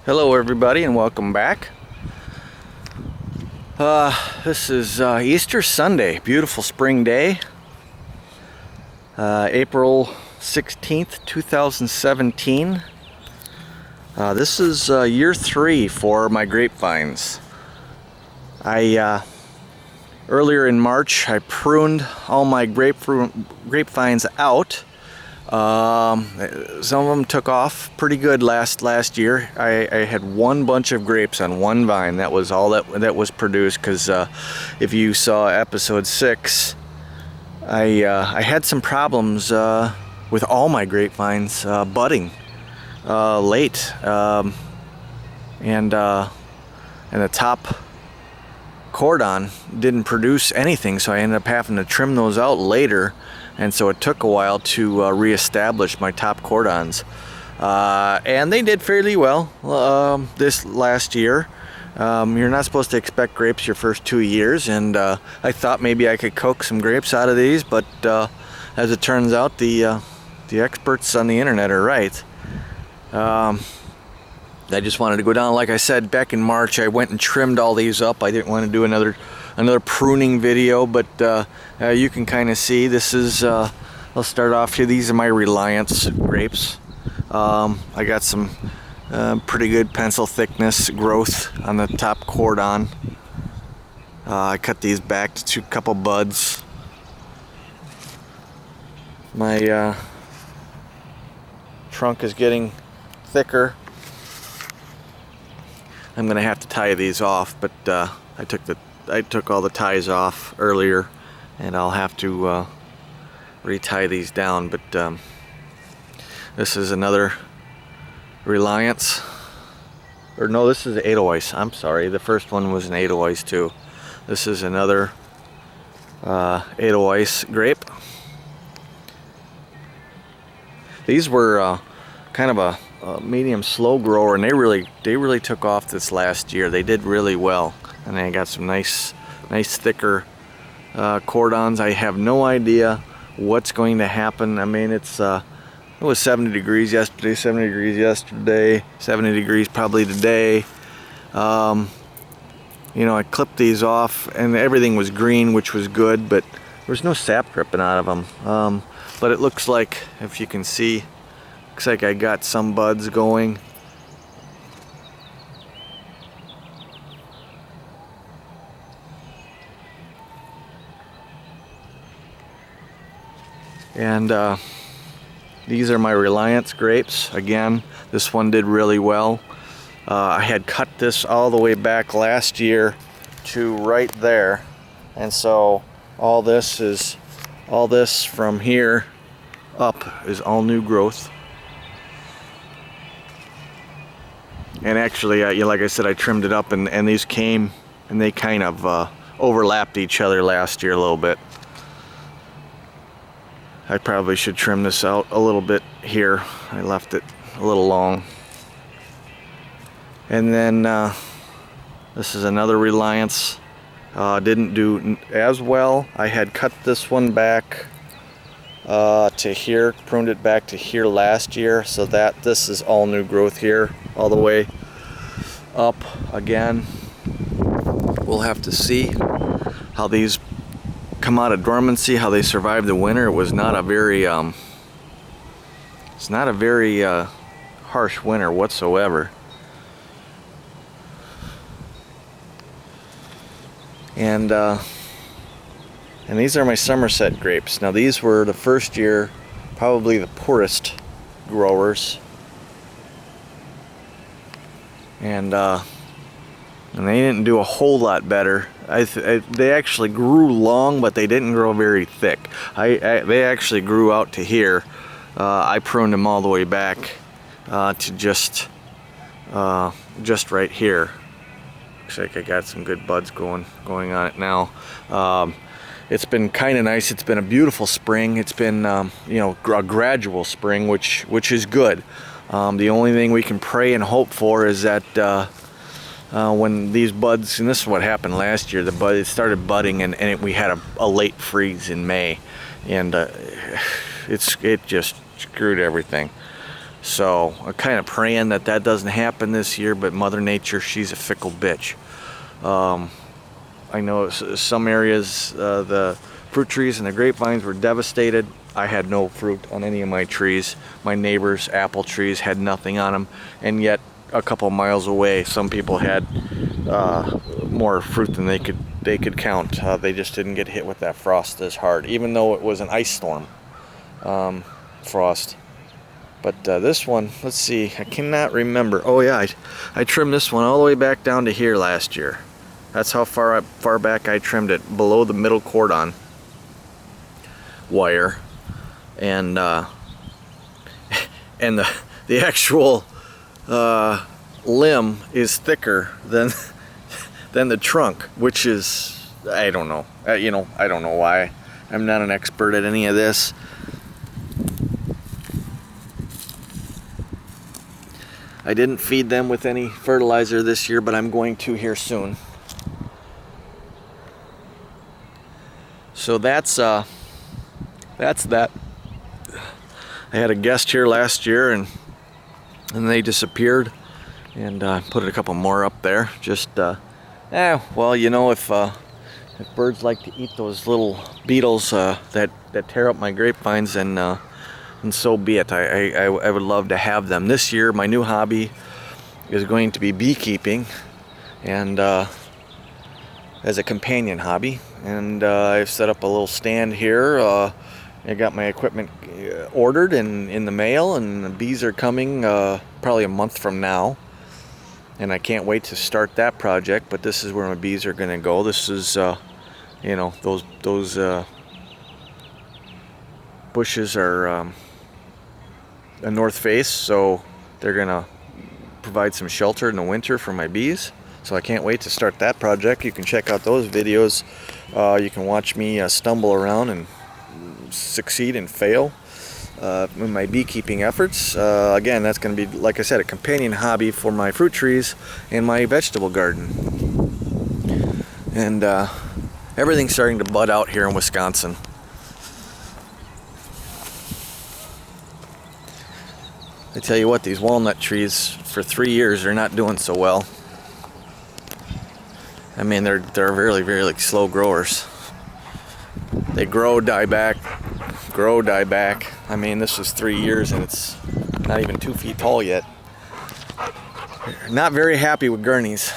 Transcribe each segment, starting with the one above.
Hello everybody and welcome back. This is Easter Sunday, beautiful spring day, April 16th, 2017. This is year 3 for my grapevines. Earlier in March I pruned all my grapevines out. Some of them took off pretty good last year. I had one bunch of grapes on one vine. That was all that was produced, because if you saw episode 6, I had some problems with all my grapevines budding late, and the top cordon didn't produce anything, so I ended up having to trim those out later. And so it took a while to reestablish my top cordons, and they did fairly well this last year. You're not supposed to expect grapes your first 2 years, and I thought maybe I could coax some grapes out of these, but as it turns out, the experts on the internet are right. I just wanted to go down, like I said, back in March I went and trimmed all these up. I didn't want to do another pruning video, but you can kind of see this is I'll start off here. These are my Reliance grapes. I got some pretty good pencil thickness growth on the top cordon. I cut these back to a couple buds. My trunk is getting thicker. I'm gonna have to tie these off, but I took all the ties off earlier, and I'll have to retie these down. But this is another Reliance, or no, this is Edelweiss. I'm sorry, the first one was an Edelweiss too. This is another Edelweiss grape. These were kind of a medium slow grower, and they really took off this last year. They did really well, and I got some nice thicker cordons. I have no idea what's going to happen. I mean, it was 70 degrees yesterday, 70 degrees probably today. You know, I clipped these off and everything was green, which was good, but there was no sap dripping out of them. But it looks like, if you can see, looks like I got some buds going. And these are my Reliance grapes. Again, this one did really well. I had cut this all the way back last year to right there, and so all this from here up is all new growth. And actually, like I said, I trimmed it up, and these came and they kind of overlapped each other last year a little bit. I probably should trim this out a little bit here. I left it a little long. And then this is another Reliance. Didn't do as well. I had cut this one back to here, pruned it back to here last year, so that this is all new growth here, all the way up again. We'll have to see how these come out of dormancy, how they survive the winter. It was not a very harsh winter whatsoever. And these are my Somerset grapes. Now, these were the first year probably the poorest growers, and they didn't do a whole lot better. They actually grew long, but they didn't grow very thick. They actually grew out to here. I pruned them all the way back to just right here. Looks like I got some good buds going on it now. It's been kind of nice. It's been a beautiful spring. It's been you know, a gradual spring, which is good. The only thing we can pray and hope for is that when these buds, and this is what happened last year, it started budding, and we had a late freeze in May, and it just screwed everything. So I'm kind of praying that that doesn't happen this year, but Mother Nature, she's a fickle bitch. I know some areas, the fruit trees and the grapevines were devastated. I had no fruit on any of my trees. My neighbors' apple trees had nothing on them, and yet a couple miles away, some people had more fruit than they could count. They just didn't get hit with that frost as hard, even though it was an ice storm frost. But this one, let's see, I cannot remember. Oh yeah, I trimmed this one all the way back down to here last year. That's how far back I trimmed it, below the middle cordon wire, and the actual limb is thicker than the trunk, which is, I don't know. I don't know why. I'm not an expert at any of this. I didn't feed them with any fertilizer this year, but I'm going to here soon. So that's that. I had a guest here last year, and they disappeared, and put a couple more up there. Just well, you know, if birds like to eat those little beetles that tear up my grapevines, and so be it. I would love to have them. This year, my new hobby is going to be beekeeping, and as a companion hobby. And I've set up a little stand here. I got my equipment ordered and in the mail, and the bees are coming probably a month from now. And I can't wait to start that project. But this is where my bees are going to go. This is, you know, those bushes are a north face, so they're going to provide some shelter in the winter for my bees. So I can't wait to start that project. You can check out those videos. You can watch me stumble around and succeed and fail in my beekeeping efforts. Again, that's going to be, like I said, a companion hobby for my fruit trees and my vegetable garden. And everything's starting to bud out here in Wisconsin. I tell you what, these walnut trees for 3 years are not doing so well. I mean, they're really, really slow growers. They grow, die back, grow, die back. I mean, this is 3 years and it's not even 2 feet tall yet. Not very happy with gurneys.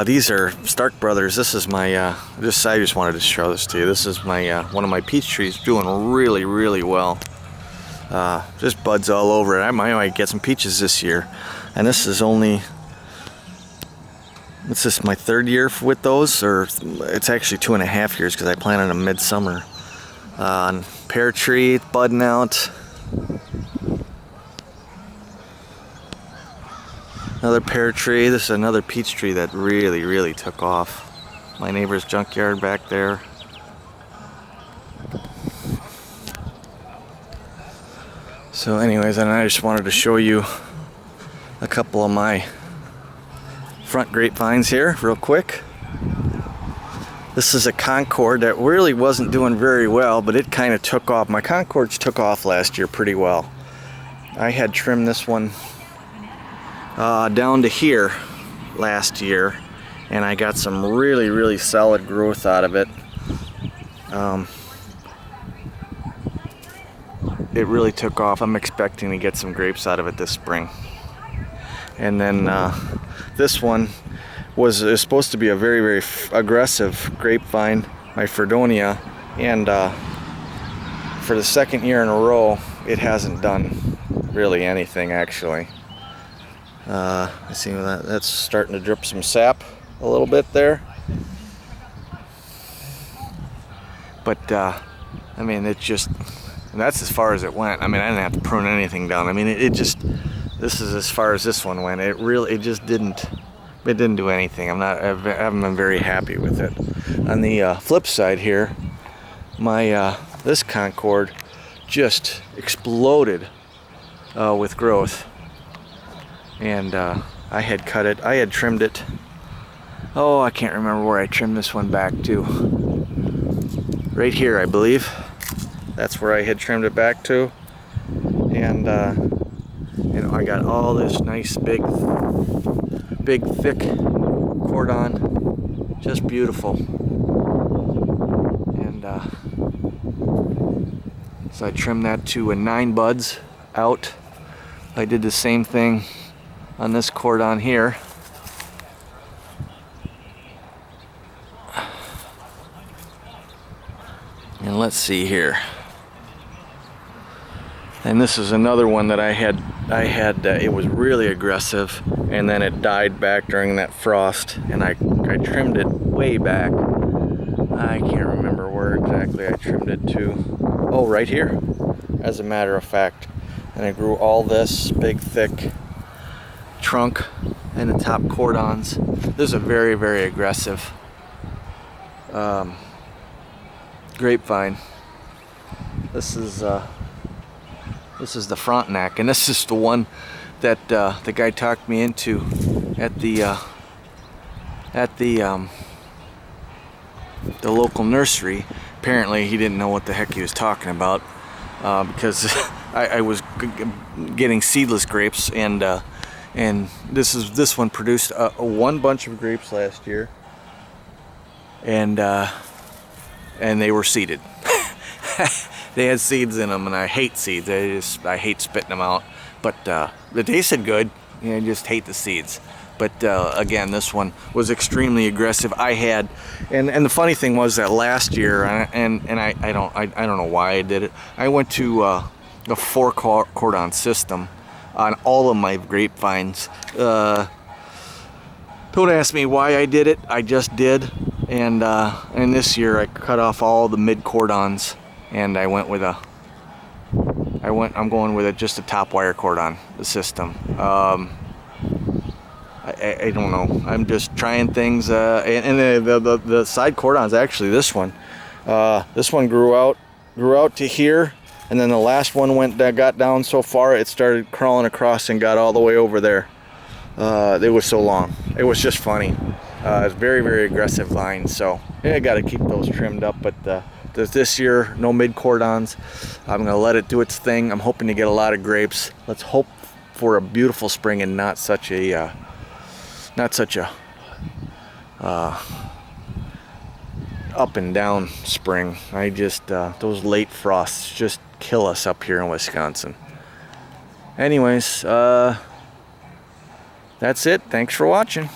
These are Stark Brothers. This is my, I just wanted to show this to you. This is my one of my peach trees, doing really, really well. Just buds all over it. I might get some peaches this year. And this is only, what's this, my 3rd year with those? Or it's actually 2.5 years because I planted them midsummer. Pear tree, budding out. Another pear tree. This is another peach tree that really, really took off. My neighbor's junkyard back there. So anyways, and I just wanted to show you a couple of my front grapevines here real quick. This is a Concord that really wasn't doing very well, but it kind of took off. My Concords took off last year pretty well. I had trimmed this one down to here last year, and I got some really, really solid growth out of it. It really took off. I'm expecting to get some grapes out of it this spring. And then this one was supposed to be a very, very aggressive grapevine, my Fredonia, and for the 2nd year in a row, it hasn't done really anything actually. I see that's starting to drip some sap a little bit there. But I mean, it just, and that's as far as it went. I mean, I didn't have to prune anything down. I mean, it just, this is as far as this one went. It just didn't do anything. I haven't been very happy with it. On the flip side here, my this Concord just exploded with growth, and I had cut it. I had trimmed it. Oh, I can't remember where I trimmed this one back to. Right here, I believe. That's where I had trimmed it back to. And you know, I got all this nice big thick cordon, just beautiful. And so I trimmed that to 9 buds out. I did the same thing on this cordon here. And let's see here. And this is another one that I had it was really aggressive, and then it died back during that frost, and I trimmed it way back. I can't remember where exactly I trimmed it to. Oh, right here, as a matter of fact. And I grew all this big thick trunk and the top cordons. This is a very, very aggressive grapevine. This is the Frontenac, and this is the one that the guy talked me into at the local nursery. Apparently he didn't know what the heck he was talking about, because I was getting seedless grapes, and this one produced one bunch of grapes last year, and they were seeded. They had seeds in them, and I hate seeds. I hate spitting them out. But they tasted good. You know, I just hate the seeds. But again, this one was extremely aggressive. I had, and the funny thing was that last year, and I don't know why I did it. I went to a 4 cordon system on all of my grapevines. Don't ask me why I did it. I just did. And this year I cut off all the mid cordons. And I went with I'm going with just a top wire cordon system. I don't know. I'm just trying things. And the side cordons, actually, this one grew out to here, and then the last one got down so far it started crawling across and got all the way over there. It was so long. It was just funny. It's very, very aggressive vine. So yeah, I got to keep those trimmed up, but. This year, no mid cordons. I'm gonna let it do its thing. I'm hoping to get a lot of grapes. Let's hope for a beautiful spring and not such a up and down spring. I just those late frosts just kill us up here in Wisconsin. Anyways, that's it. Thanks for watching.